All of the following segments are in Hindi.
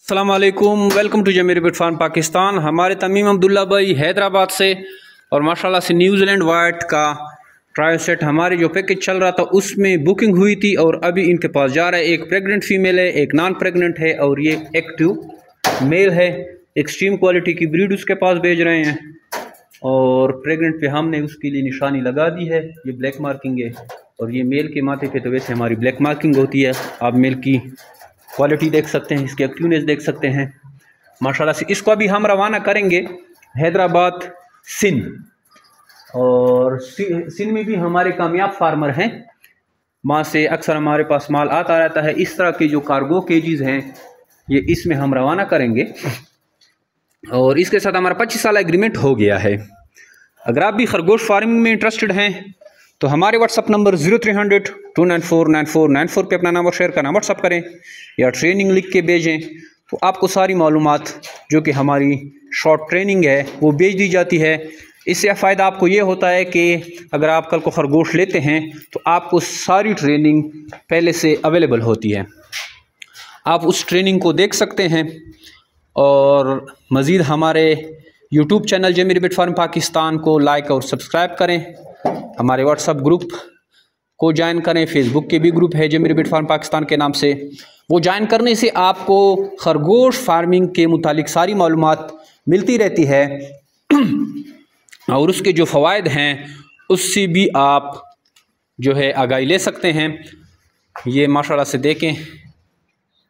अस्सलाम वालेकुम, वेलकम टू जमीर बिट फार्म पाकिस्तान। हमारे तमीम अब्दुल्ला भाई हैदराबाद से और माशाल्लाह से न्यूजीलैंड वाइट का ट्रायल सेट हमारे जो पैकेज चल रहा था उसमें बुकिंग हुई थी और अभी इनके पास जा रहा है। एक प्रेग्नेंट फीमेल है, एक नॉन प्रेग्नेंट है और ये एक्टिव मेल है। एक्सट्रीम क्वालिटी की ब्रीड उसके पास भेज रहे हैं और प्रेग्नेंट पे हमने उसके लिए निशानी लगा दी है। ये ब्लैक मार्किंग है और ये मेल के माथे पे तो वैसे हमारी ब्लैक मार्किंग होती है। आप मेल की क्वालिटी देख सकते हैं, इसकी एक्टिवनेस देख सकते हैं माशाल्लाह से। इसको अभी हम रवाना करेंगे हैदराबाद सिंध, और सिंध में भी हमारे कामयाब फार्मर हैं, वहाँ से अक्सर हमारे पास माल आता रहता है। इस तरह के जो कार्गो केजीज़ हैं ये इसमें हम रवाना करेंगे और इसके साथ हमारा 25 साल एग्रीमेंट हो गया है। अगर आप भी खरगोश फार्मिंग में इंटरेस्टेड हैं तो हमारे व्हाट्सअप नंबर 0300 294 9494 पे अपना नंबर शेयर करना व्हाट्सअप करें या ट्रेनिंग लिख के भेजें, तो आपको सारी मालूमात जो कि हमारी शॉर्ट ट्रेनिंग है वो भेज दी जाती है। इससे फ़ायदा आपको ये होता है कि अगर आप कल को खरगोश लेते हैं तो आपको सारी ट्रेनिंग पहले से अवेलेबल होती है, आप उस ट्रेनिंग को देख सकते हैं। और मज़ीद हमारे यूट्यूब चैनल जमीर बिट फार्म पाकिस्तान को लाइक और सब्सक्राइब करें, हमारे व्हाट्सअप ग्रुप को ज्वाइन करें, फेसबुक के भी ग्रुप है जमीर बिट फार्म पाकिस्तान के नाम से। वो ज्वाइन करने से आपको खरगोश फार्मिंग के मुतालिक सारी मालूमात मिलती रहती है और उसके जो फ़वाइद हैं उससे भी आप जो है आगाही ले सकते हैं। ये माशाल्लाह से देखें,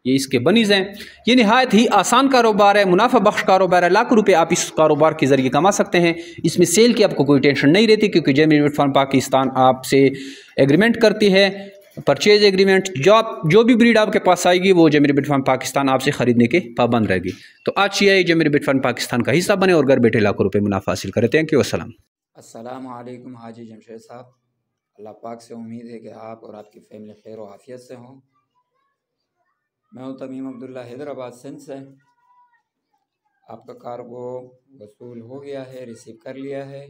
ये इसके बनीज़ हैं। ये नहायत ही आसान कारोबार है, मुनाफा बख्श कारोबार है। लाखों रुपए आप इस कारोबार के ज़रिए कमा सकते हैं। इसमें सेल की आपको कोई टेंशन नहीं रहती क्योंकि जमीर बिट फार्म पाकिस्तान आपसे एग्रीमेंट करती है, परचेज एग्रीमेंट। जो भी ब्रीड आपके पास आएगी वो जमीर बिट फार्म पाकिस्तान आपसे ख़रीदने के पाबंद रहेगी। तो आज चाहिए जमीर बिट फार्म पाकिस्तान का हिस्सा बने और घर बैठे लाखों रुपये मुनाफा हासिल करें। थैंक यू, अस्सलाम। अस्सलाम वालेकुम हाजी जमशेद साहब, अल्लाह पाक से उम्मीद है कि आप और आपकी फैमिली खैर व आफियत से हों। मैं हूँ तमीम अब्दुल्ला हैदराबाद सिंध से। आपका कार्गो वसूल हो गया है, रिसीव कर लिया है,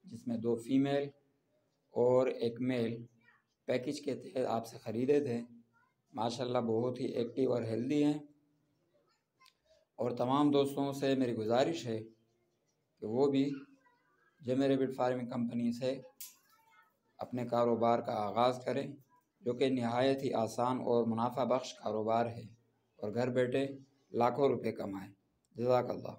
जिसमें 2 फीमेल और 1 मेल पैकेज के तहत आपसे ख़रीदे थे। माशाल्लाह बहुत ही एक्टिव और हेल्दी हैं और तमाम दोस्तों से मेरी गुजारिश है कि वो भी जमीर बिट फार्मिंग कंपनी से अपने कारोबार का आगाज़ करें, जो कि नहायत ही आसान और मुनाफा बख्श कारोबार है और घर बैठे लाखों रुपए कमाएं। जज़ाकल्लाह।